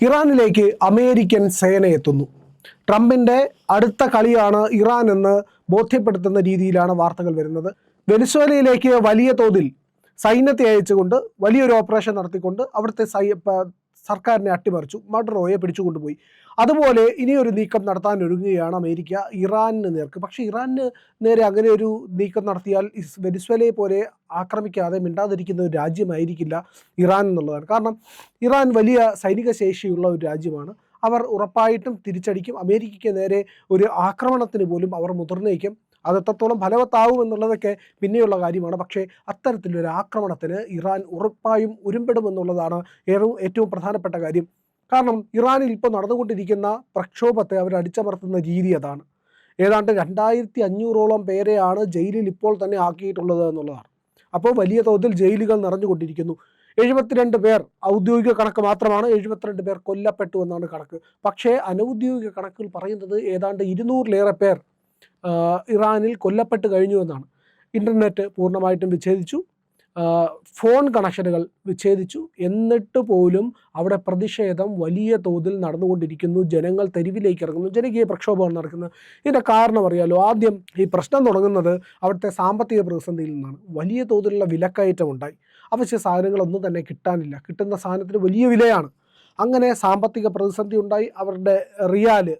ഇറാനിലേക്ക് American സേന എത്തുന്നു. ട്രംപിൻ്റെ അടുത്ത കളിയാണ് ഇറാൻ എന്ന് ബോധ്യപ്പെടുത്തുന്ന രീതിയിലാണ് വാർത്തകൾ വരുന്നത്. വെനിസ്വേലയിലേക്ക് വലിയ തോതിൽ സൈന്യത്തെ അയച്ചുകൊണ്ട് വലിയൊരു ഓപ്പറേഷൻ നടത്തിക്കൊണ്ട് അവിടുത്തെ സർക്കാരിനെ അട്ടിമറിച്ചു, മഡുറോയെ പിടിച്ചുകൊണ്ടുപോയി. അതുപോലെ ഇനിയൊരു നീക്കം നടത്താൻ ഒരുങ്ങുകയാണ് അമേരിക്ക ഇറാനിന് നേർക്ക്. പക്ഷേ ഇറാനിന് നേരെ അങ്ങനെ ഒരു നീക്കം നടത്തിയാൽ വെനിസ്വേലയെ പോലെ ആക്രമിക്കാതെ മിണ്ടാതിരിക്കുന്ന ഒരു രാജ്യമായിരിക്കില്ല ഇറാൻ എന്നുള്ളതാണ്. കാരണം ഇറാൻ വലിയ സൈനിക ശേഷിയുള്ള ഒരു രാജ്യമാണ്. അവർ ഉറപ്പായിട്ടും തിരിച്ചടിക്കും. അമേരിക്കയ്ക്ക് നേരെ ഒരു ആക്രമണത്തിന് പോലും അവർ മുതിർന്നേക്കും. അത് എത്രത്തോളം ഫലവത്താവും എന്നുള്ളതൊക്കെ പിന്നെയുള്ള കാര്യമാണ്. പക്ഷേ അത്തരത്തിലൊരു ആക്രമണത്തിന് ഇറാൻ ഉറപ്പായും ഉരുമ്പെടുമെന്നുള്ളതാണ് ഏറ്റവും പ്രധാനപ്പെട്ട കാര്യം. കാരണം ഇറാനിൽ ഇപ്പോൾ നടന്നുകൊണ്ടിരിക്കുന്ന പ്രക്ഷോഭത്തെ അവർ അടിച്ചമർത്തുന്ന രീതി അതാണ്. ഏതാണ്ട് 2500ഓളം പേരെയാണ് ജയിലിൽ ഇപ്പോൾ തന്നെ ആക്കിയിട്ടുള്ളത് എന്നുള്ളതാണ്. അപ്പോൾ വലിയ തോതിൽ ജയിലുകൾ നിറഞ്ഞുകൊണ്ടിരിക്കുന്നു. 72 പേർ ഔദ്യോഗിക കണക്ക് മാത്രമാണ്. 72 പേർ കൊല്ലപ്പെട്ടു എന്നാണ് കണക്ക്. പക്ഷേ അനൗദ്യോഗിക കണക്കുകൾ പറയുന്നത് ഏതാണ്ട് 200-ലേറെ പേർ ഇറാനിൽ കൊല്ലപ്പെട്ട് കഴിഞ്ഞു എന്നാണ്. ഇൻ്റർനെറ്റ് പൂർണ്ണമായിട്ടും വിച്ഛേദിച്ചു, ഫോൺ കണക്ഷനുകൾ വിച്ഛേദിച്ചു. എന്നിട്ട് പോലും അവിടെ പ്രതിഷേധം വലിയ തോതിൽ നടന്നുകൊണ്ടിരിക്കുന്നു. ജനങ്ങൾ തെരുവിലേക്ക് ഇറങ്ങുന്നു, ജനകീയ പ്രക്ഷോഭമാണ് നടക്കുന്നത്. ഇതിൻ്റെ കാരണം അറിയാലോ. ആദ്യം ഈ പ്രശ്നം തുടങ്ങുന്നത് അവിടുത്തെ സാമ്പത്തിക പ്രതിസന്ധിയിൽ നിന്നാണ്. വലിയ തോതിലുള്ള വിലക്കയറ്റം ഉണ്ടായി. അവശ്യ സാധനങ്ങളൊന്നും തന്നെ കിട്ടാനില്ല. കിട്ടുന്ന സാധനത്തിന് വലിയ വിലയാണ്. അങ്ങനെ സാമ്പത്തിക പ്രതിസന്ധി ഉണ്ടായി. അവരുടെ റിയാല്,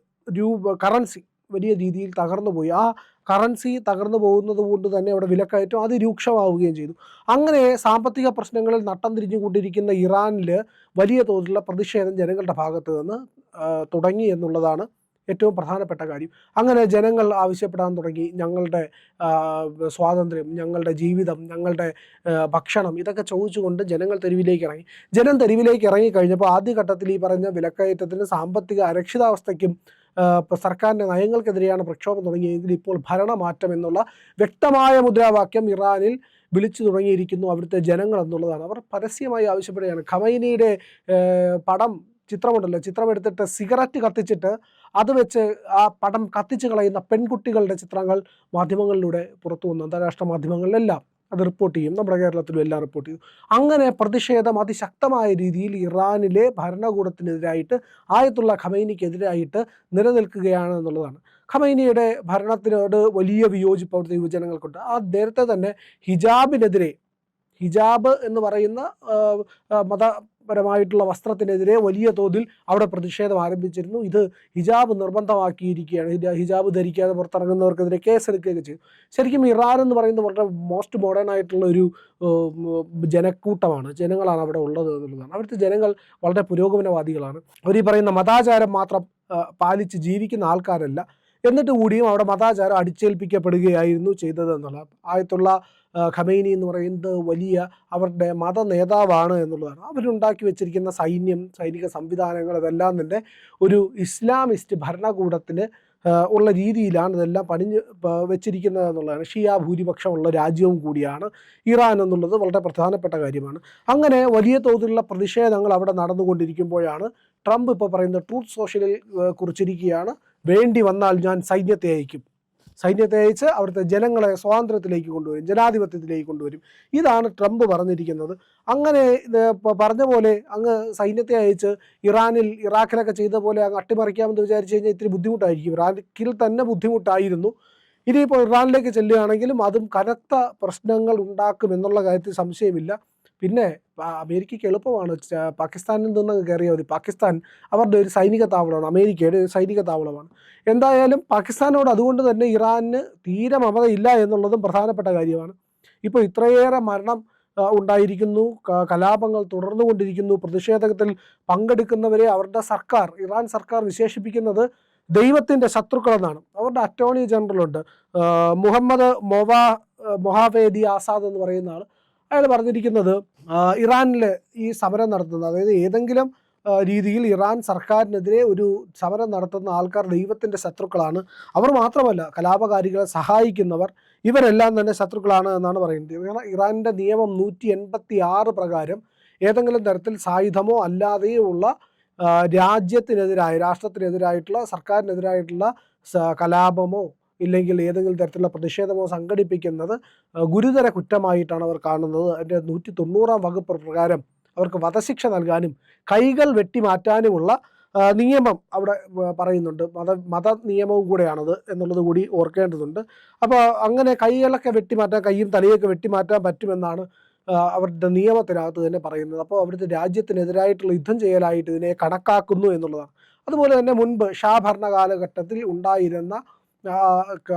കറൻസി വലിയ രീതിയിൽ തകർന്നു പോയി. ആ കറൻസി തകർന്നു പോകുന്നത് കൊണ്ട് തന്നെ അവിടെ വിലക്കയറ്റം അതിരൂക്ഷമാവുകയും ചെയ്തു. അങ്ങനെ സാമ്പത്തിക പ്രശ്നങ്ങളിൽ നട്ടം തിരിഞ്ഞുകൊണ്ടിരിക്കുന്ന ഇറാനിൽ വലിയ തോതിലുള്ള പ്രതിഷേധം ജനങ്ങളുടെ ഭാഗത്ത് നിന്ന് തുടങ്ങി എന്നുള്ളതാണ് ഏറ്റവും പ്രധാനപ്പെട്ട കാര്യം. അങ്ങനെ ജനങ്ങൾ ആവശ്യപ്പെടാൻ തുടങ്ങി. ഞങ്ങളുടെ സ്വാതന്ത്ര്യം, ഞങ്ങളുടെ ജീവിതം, ഞങ്ങളുടെ ഭക്ഷണം, ഇതൊക്കെ ചോദിച്ചുകൊണ്ട് ജനങ്ങൾ തെരുവിലേക്ക് ഇറങ്ങി. ജനം തെരുവിലേക്ക് ഇറങ്ങിക്കഴിഞ്ഞപ്പോൾ ആദ്യഘട്ടത്തിൽ ഈ പറഞ്ഞ വിലക്കയറ്റത്തിന്, സാമ്പത്തിക അരക്ഷിതാവസ്ഥയ്ക്കും സർക്കാരിൻ്റെ നയങ്ങൾക്കെതിരെയാണ് പ്രക്ഷോഭം തുടങ്ങിയെങ്കിൽ ഇപ്പോൾ ഭരണമാറ്റം എന്നുള്ള വ്യക്തമായ മുദ്രാവാക്യം ഇറാനിൽ വിളിച്ചു തുടങ്ങിയിരിക്കുന്നു അവിടുത്തെ ജനങ്ങൾ എന്നുള്ളതാണ്. അവർ പരസ്യമായി ആവശ്യപ്പെടുകയാണ്. ഖമൈനിയുടെ ചിത്രം എടുത്തിട്ട് സിഗരറ്റ് കത്തിച്ചിട്ട് അത് വെച്ച് ആ പടം കത്തിച്ച് കളയുന്ന പെൺകുട്ടികളുടെ ചിത്രങ്ങൾ മാധ്യമങ്ങളിലൂടെ പുറത്തു വന്നു. അന്താരാഷ്ട്ര മാധ്യമങ്ങളിലെല്ലാം അത് റിപ്പോർട്ട് ചെയ്യും. നമ്മുടെ കേരളത്തിലും എല്ലാം റിപ്പോർട്ട് ചെയ്തു. അങ്ങനെ പ്രതിഷേധം അതിശക്തമായ രീതിയിൽ ഇറാനിലെ ഭരണകൂടത്തിനെതിരായിട്ട്, ആയത്തുള്ള ഖമൈനിക്കെതിരായിട്ട് നിലനിൽക്കുകയാണ് എന്നുള്ളതാണ്. ഖമൈനിയുടെ ഭരണത്തിനോട് വലിയ വിയോജിപ്പ് അവിടുത്തെ യുവജനങ്ങൾക്കുണ്ട്. ആ നേരത്തെ തന്നെ ഹിജാബ് എന്ന് പറയുന്ന മതപരമായിട്ടുള്ള വസ്ത്രത്തിനെതിരെ വലിയ തോതിൽ അവിടെ പ്രതിഷേധം ആരംഭിച്ചിരുന്നു. ഇത് ഹിജാബ് നിർബന്ധമാക്കിയിരിക്കുകയാണ്. ഹിജാബ് ധരിക്കാതെ പുറത്തിറങ്ങുന്നവർക്കെതിരെ കേസെടുക്കുകയൊക്കെ ചെയ്തു. ശരിക്കും ഇറാൻ എന്ന് പറയുന്നത് വളരെ മോസ്റ്റ് മോഡേൺ ആയിട്ടുള്ള ഒരു ജനങ്ങളാണ് അവിടെ ഉള്ളത് എന്നുള്ളതാണ്. അവിടുത്തെ ജനങ്ങൾ വളരെ പുരോഗമനവാദികളാണ്. അവർ ഈ പറയുന്ന മതാചാരം മാത്രം പാലിച്ച് ജീവിക്കുന്ന ആൾക്കാരല്ല. എന്നിട്ട് കൂടിയും അവിടെ മതാചാരം അടിച്ചേൽപ്പിക്കപ്പെടുകയായിരുന്നു ചെയ്തത് എന്നുള്ളത്. ആയത്തുള്ള ഖമൈനി എന്ന് പറയുന്നത് വലിയ അവരുടെ മത നേതാവാണ് എന്നുള്ളതാണ്. അവരുണ്ടാക്കി വെച്ചിരിക്കുന്ന സൈനിക സംവിധാനങ്ങൾ, അതെല്ലാം തന്നെ ഒരു ഇസ്ലാമിസ്റ്റ് ഭരണകൂടത്തിന് ഉള്ള രീതിയിലാണ് ഇതെല്ലാം പണിഞ്ഞ് വെച്ചിരിക്കുന്നത് എന്നുള്ളതാണ്. ഷിയ ഭൂരിപക്ഷമുള്ള രാജ്യവും കൂടിയാണ് ഇറാൻ എന്നുള്ളത് വളരെ പ്രധാനപ്പെട്ട കാര്യമാണ്. അങ്ങനെ വലിയ തോതിലുള്ള പ്രതിഷേധങ്ങൾ അവിടെ നടന്നുകൊണ്ടിരിക്കുമ്പോഴാണ് ട്രംപ് ഇപ്പോൾ പറയുന്നത്, ട്രൂത്ത് സോഷ്യലിൽ കുറിച്ചിരിക്കുകയാണ്, വേണ്ടി വന്നാൽ ഞാൻ സൈന്യത്തെ അയച്ച് അവിടുത്തെ ജനങ്ങളെ സ്വാതന്ത്ര്യത്തിലേക്ക് കൊണ്ടുവരും, ജനാധിപത്യത്തിലേക്ക് കൊണ്ടുവരും. ഇതാണ് ട്രംപ് പറഞ്ഞിരിക്കുന്നത്. അങ്ങനെ പറഞ്ഞ പോലെ അങ്ങ് സൈന്യത്തെ അയച്ച് ഇറാഖിലൊക്കെ ചെയ്ത പോലെ അങ്ങ് അട്ടിമറിക്കാമെന്ന് വിചാരിച്ചു കഴിഞ്ഞാൽ ഇത്തിരി ബുദ്ധിമുട്ടായിരിക്കും. ഇറാഖിൽ തന്നെ ബുദ്ധിമുട്ടായിരുന്നു. ഇനിയിപ്പോൾ ഇറാനിലേക്ക് ചെല്ലുകയാണെങ്കിലും അതും കനത്ത പ്രശ്നങ്ങൾ ഉണ്ടാക്കുമെന്നുള്ള കാര്യത്തിൽ സംശയമില്ല. പിന്നെ അമേരിക്കയ്ക്ക് എളുപ്പമാണ്. പാകിസ്ഥാനിൽ നിന്ന് കയറിയാൽ മതി. പാകിസ്ഥാൻ അവരുടെ ഒരു സൈനിക താവളമാണ്, അമേരിക്കയുടെ ഒരു സൈനിക താവളമാണ്. എന്തായാലും പാകിസ്ഥാനോട് അതുകൊണ്ട് തന്നെ ഇറാന് തീരെ മമതയില്ല എന്നുള്ളതും പ്രധാനപ്പെട്ട കാര്യമാണ്. ഇപ്പോൾ ഇത്രയേറെ മരണം ഉണ്ടായിരിക്കുന്നു, കലാപങ്ങൾ തുടർന്നുകൊണ്ടിരിക്കുന്നു. പ്രതിഷേധത്തിൽ പങ്കെടുക്കുന്നവരെ ഇറാൻ സർക്കാർ വിശേഷിപ്പിക്കുന്നത് ദൈവത്തിൻ്റെ ശത്രുക്കളെന്നാണ്. അവരുടെ അറ്റോർണി ജനറലുണ്ട്, മുഹമ്മദ് മൊഹാവേദി ആസാദ് എന്ന് പറയുന്ന ആൾ. അയാൾ പറഞ്ഞിരിക്കുന്നത് ഇറാനിൽ ഈ സമരം നടത്തുന്നത്, അതായത് ഏതെങ്കിലും രീതിയിൽ ഇറാൻ സർക്കാരിനെതിരെ ഒരു സമരം നടത്തുന്ന ആൾക്കാർ ദൈവത്തിൻ്റെ ശത്രുക്കളാണ്. അവർ മാത്രമല്ല, കലാപകാരികളെ സഹായിക്കുന്നവർ, ഇവരെല്ലാം തന്നെ ശത്രുക്കളാണ് എന്നാണ് പറയുന്നത്. ഇറാനിൻ്റെ നിയമം 186 പ്രകാരം ഏതെങ്കിലും തരത്തിൽ സായുധമോ അല്ലാതെയോ ഉള്ള രാഷ്ട്രത്തിനെതിരായിട്ടുള്ള, സർക്കാരിനെതിരായിട്ടുള്ള കലാപമോ ഇല്ലെങ്കിൽ ഏതെങ്കിലും തരത്തിലുള്ള പ്രതിഷേധമോ സംഘടിപ്പിക്കുന്നത് ഗുരുതര കുറ്റമായിട്ടാണ് അവർ കാണുന്നത്. അതിൻ്റെ 190-ാം വകുപ്പ് പ്രകാരം അവർക്ക് വധശിക്ഷ നൽകാനും കൈകൾ വെട്ടിമാറ്റാനുമുള്ള നിയമം അവിടെ പറയുന്നുണ്ട്. മത നിയമവും കൂടെയാണത് എന്നുള്ളത് കൂടി ഓർക്കേണ്ടതുണ്ട്. അപ്പോൾ അങ്ങനെ കൈകളൊക്കെ വെട്ടിമാറ്റാൻ, കൈയും തലയൊക്കെ വെട്ടിമാറ്റാൻ പറ്റുമെന്നാണ് അവരുടെ നിയമത്തിനകത്ത് തന്നെ പറയുന്നത്. അപ്പോൾ അവിടുത്തെ രാജ്യത്തിനെതിരായിട്ടുള്ള യുദ്ധം ചെയ്യലായിട്ട് ഇതിനെ കണക്കാക്കുന്നു എന്നുള്ളതാണ്. അതുപോലെ തന്നെ മുൻപ് ഷാ ഭരണകാലഘട്ടത്തിൽ ഉണ്ടായിരുന്ന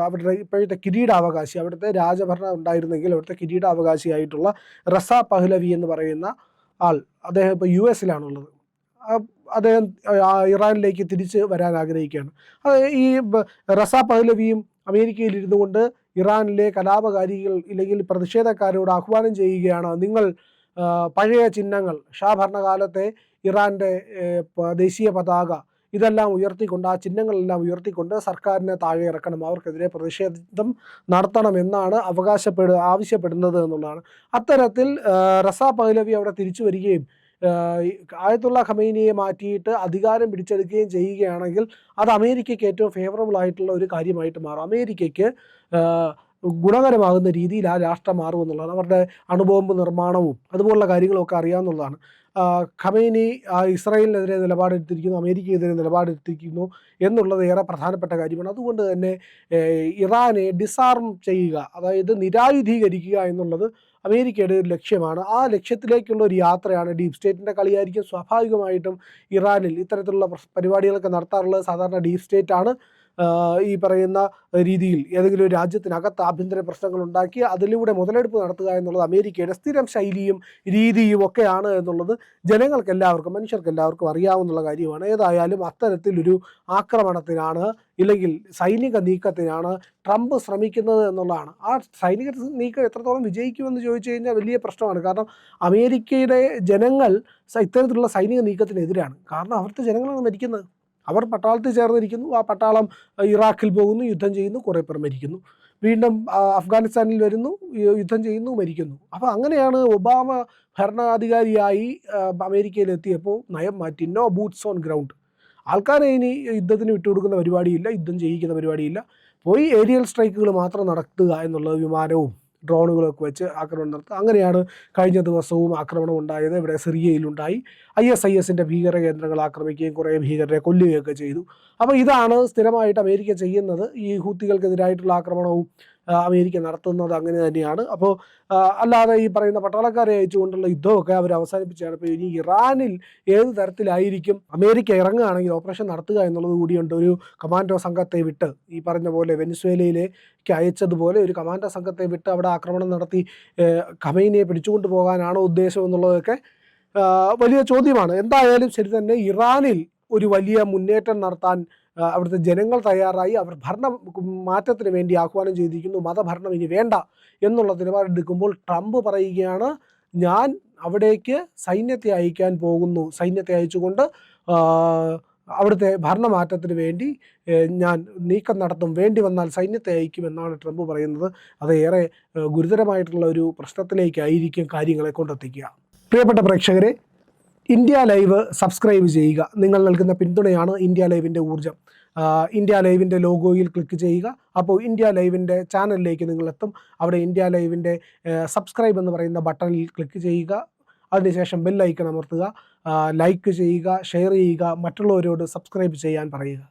അവരുടെ ഇപ്പോഴത്തെ കിരീടാവകാശി, അവിടുത്തെ രാജഭരണം ഉണ്ടായിരുന്നെങ്കിൽ അവിടുത്തെ കിരീടാവകാശിയായിട്ടുള്ള റസ പഹ്ലവി എന്ന് പറയുന്ന ആൾ, അദ്ദേഹം ഇപ്പോൾ US-ലാണുള്ളത്. അദ്ദേഹം ഇറാനിലേക്ക് തിരിച്ച് വരാൻ ആഗ്രഹിക്കുകയാണ്. ഈ റസ പഹ്ലവിയും അമേരിക്കയിൽ ഇരുന്നു കൊണ്ട് ഇറാനിലെ കലാപകാരികൾ ഇല്ലെങ്കിൽ പ്രതിഷേധക്കാരോട് ആഹ്വാനം ചെയ്യുകയാണ്, നിങ്ങൾ പഴയ ചിഹ്നങ്ങൾ, ഷാ ഭരണകാലത്തെ ഇറാൻ്റെ ദേശീയ പതാക ഇതെല്ലാം ഉയർത്തിക്കൊണ്ട്, ആ ചിഹ്നങ്ങളെല്ലാം ഉയർത്തിക്കൊണ്ട് സർക്കാരിനെ താഴെ ഇറക്കണം, അവർക്കെതിരെ പ്രതിഷേധം നടത്തണമെന്നാണ് ആവശ്യപ്പെടുന്നത് എന്നുള്ളതാണ്. അത്തരത്തിൽ റസ പഹ്ലവി അവിടെ തിരിച്ചു വരികയും ആയത്തുള്ള ഖമൈനിയെ മാറ്റിയിട്ട് അധികാരം പിടിച്ചെടുക്കുകയും ചെയ്യുകയാണെങ്കിൽ അത് അമേരിക്കയ്ക്ക് ഏറ്റവും ഫേവറബിൾ ആയിട്ടുള്ള ഒരു കാര്യമായിട്ട് മാറും. അമേരിക്കയ്ക്ക് ഗുണകരമാകുന്ന രീതിയിൽ ആ രാഷ്ട്രം മാറുമെന്നുള്ളതാണ്. അവരുടെ അണുബോംബ് നിർമ്മാണവും അതുപോലുള്ള കാര്യങ്ങളൊക്കെ അറിയാവുന്നതാണ്. ഖമൈനി ഇസ്രായേലിനെതിരെ നിലപാടെടുത്തിരിക്കുന്നു, അമേരിക്കയ്ക്കെതിരെ നിലപാടെടുത്തിരിക്കുന്നു എന്നുള്ളത് ഏറെ പ്രധാനപ്പെട്ട കാര്യമാണ്. അതുകൊണ്ട് തന്നെ ഇറാനെ ഡിസാർം ചെയ്യുക, അതായത് നിരായുധീകരിക്കുക എന്നുള്ളത് അമേരിക്കയുടെ ഒരു ലക്ഷ്യമാണ്. ആ ലക്ഷ്യത്തിലേക്കുള്ള ഒരു യാത്രയാണ്. ഡീപ് സ്റ്റേറ്റിൻ്റെ കളിയായിരിക്കും സ്വാഭാവികമായിട്ടും ഇറാനിൽ ഇത്തരത്തിലുള്ള പരിപാടികളൊക്കെ നടത്താറുള്ളത്. സാധാരണ ഡീപ് സ്റ്റേറ്റാണ് ഈ പറയുന്ന രീതിയിൽ ഏതെങ്കിലും ഒരു രാജ്യത്തിനകത്ത് ആഭ്യന്തര പ്രശ്നങ്ങൾ ഉണ്ടാക്കി അതിലൂടെ മുതലെടുപ്പ് നടത്തുക എന്നുള്ളത് അമേരിക്കയുടെ സ്ഥിരം ശൈലിയും രീതിയും ഒക്കെയാണ് എന്നുള്ളത് ജനങ്ങൾക്കെല്ലാവർക്കും, മനുഷ്യർക്കെല്ലാവർക്കും അറിയാവുന്ന കാര്യമാണ്. ഏതായാലും അത്തരത്തിലൊരു ആക്രമണത്തിനാണ് ഇല്ലെങ്കിൽ സൈനിക നീക്കത്തിനാണ് ട്രംപ് ശ്രമിക്കുന്നത് എന്നുള്ളതാണ്. ആ സൈനിക നീക്കം എത്രത്തോളം വിജയിക്കുമെന്ന് ചോദിച്ചു കഴിഞ്ഞാൽ വലിയ പ്രശ്നമാണ്. കാരണം അമേരിക്കയുടെ ജനങ്ങൾ ഇത്തരത്തിലുള്ള സൈനിക നീക്കത്തിനെതിരാണ്. കാരണം അവിടുത്തെ ജനങ്ങളാണ് മരിക്കുന്നത്. അവർ പട്ടാളത്തിൽ ചേർന്നിരിക്കുന്നു, ആ പട്ടാളം ഇറാഖിൽ പോകുന്നു, യുദ്ധം ചെയ്യുന്നു, കുറേ പേർ മരിക്കുന്നു, വീണ്ടും അഫ്ഗാനിസ്ഥാനിൽ വരുന്നു, യുദ്ധം ചെയ്യുന്നു, മരിക്കുന്നു. അപ്പോൾ അങ്ങനെയാണ് ഒബാമ ഭരണാധികാരിയായി അമേരിക്കയിലെത്തിയപ്പോൾ നയം മാറ്റി. No boots on ground. ആൾക്കാരെ ഇനി യുദ്ധത്തിന് വിട്ടുകൊടുക്കുന്ന പരിപാടിയില്ല, യുദ്ധം ചെയ്യിക്കുന്ന പരിപാടിയില്ല. പോയി ഏരിയൽ സ്ട്രൈക്കുകൾ മാത്രം നടത്തുക എന്നുള്ളത്, വിമാനവും ഡ്രോണുകളൊക്കെ വെച്ച് ആക്രമണം നടത്തുക. അങ്ങനെയാണ് കഴിഞ്ഞ ദിവസവും ആക്രമണം ഉണ്ടായത്. ഇവിടെ സിറിയയിലുണ്ടായി. ISIS-ൻ്റെ ഭീകര കേന്ദ്രങ്ങൾ ആക്രമിക്കുകയും കുറേ ഭീകരരെ കൊല്ലുകയൊക്കെ ചെയ്തു. അപ്പോൾ ഇതാണ് സ്ഥിരമായിട്ട് അമേരിക്ക ചെയ്യുന്നത്. ഈ ഹൂത്തികൾക്കെതിരായിട്ടുള്ള ആക്രമണവും അമേരിക്ക നടത്തുന്നത് അങ്ങനെ തന്നെയാണ്. അപ്പോൾ അല്ലാതെ ഈ പറയുന്ന പട്ടാളക്കാരെ അയച്ചുകൊണ്ടുള്ള യുദ്ധമൊക്കെ അവർ അവസാനിപ്പിച്ചാണ്. ഇപ്പോൾ ഇനി ഇറാനിൽ ഏത് തരത്തിലായിരിക്കും അമേരിക്ക ഇറങ്ങുകയാണെങ്കിൽ ഓപ്പറേഷൻ നടത്തുക എന്നുള്ളത് കൂടിയുണ്ട്. ഒരു കമാൻഡോ സംഘത്തെ വിട്ട്, ഈ പറഞ്ഞ പോലെ വെനിസ്വേലയിലേക്ക് അയച്ചതുപോലെ ഒരു കമാൻഡോ സംഘത്തെ വിട്ട് അവിടെ ആക്രമണം നടത്തി ഖമൈനിയെ പിടിച്ചുകൊണ്ട് പോകാനാണോ ഉദ്ദേശം എന്നുള്ളതൊക്കെ വലിയ ചോദ്യമാണ്. എന്തായാലും ശരി തന്നെ, ഇറാനിൽ ഒരു വലിയ മുന്നേറ്റം നടത്താൻ അവിടുത്തെ ജനങ്ങൾ തയ്യാറായി. അവർ ഭരണ മാറ്റത്തിന് വേണ്ടി ആഹ്വാനം ചെയ്തിരിക്കുന്നു. മതഭരണം ഇനി വേണ്ട എന്നുള്ള നിലപാടെടുക്കുമ്പോൾ ട്രംപ് പറയുകയാണ്, ഞാൻ അവിടേക്ക് സൈന്യത്തെ അയക്കാൻ പോകുന്നു, സൈന്യത്തെ അയച്ചുകൊണ്ട് അവിടുത്തെ ഭരണമാറ്റത്തിന് വേണ്ടി ഞാൻ നീക്കം നടത്തും, വേണ്ടി വന്നാൽ സൈന്യത്തെ അയക്കുമെന്നാണ് ട്രംപ് പറയുന്നത്. അത് ഏറെ ഗുരുതരമായിട്ടുള്ള ഒരു പ്രശ്നത്തിലേക്കായിരിക്കും കാര്യങ്ങളെ കൊണ്ടെത്തിക്കുക. പ്രിയപ്പെട്ട പ്രേക്ഷകരെ, ഇന്ത്യ ലൈവ് സബ്സ്ക്രൈബ് ചെയ്യുക. നിങ്ങൾ നൽകുന്ന പിന്തുണയാണ് ഇന്ത്യ ലൈവിൻ്റെ ഊർജ്ജം. ഇന്ത്യ ലൈവിൻ്റെ ലോഗോയിൽ ക്ലിക്ക് ചെയ്യുക. അപ്പോൾ ഇന്ത്യ ലൈവിൻ്റെ ചാനലിലേക്ക് നിങ്ങളെത്തും. അവിടെ ഇന്ത്യ ലൈവിൻ്റെ സബ്സ്ക്രൈബ് എന്ന് പറയുന്ന ബട്ടണിൽ ക്ലിക്ക് ചെയ്യുക. അതിനുശേഷം ബെൽ ഐക്കൺ അമർത്തുക, ലൈക്ക് ചെയ്യുക, ഷെയർ ചെയ്യുക, മറ്റുള്ളവരോട് സബ്സ്ക്രൈബ് ചെയ്യാൻ പറയുക.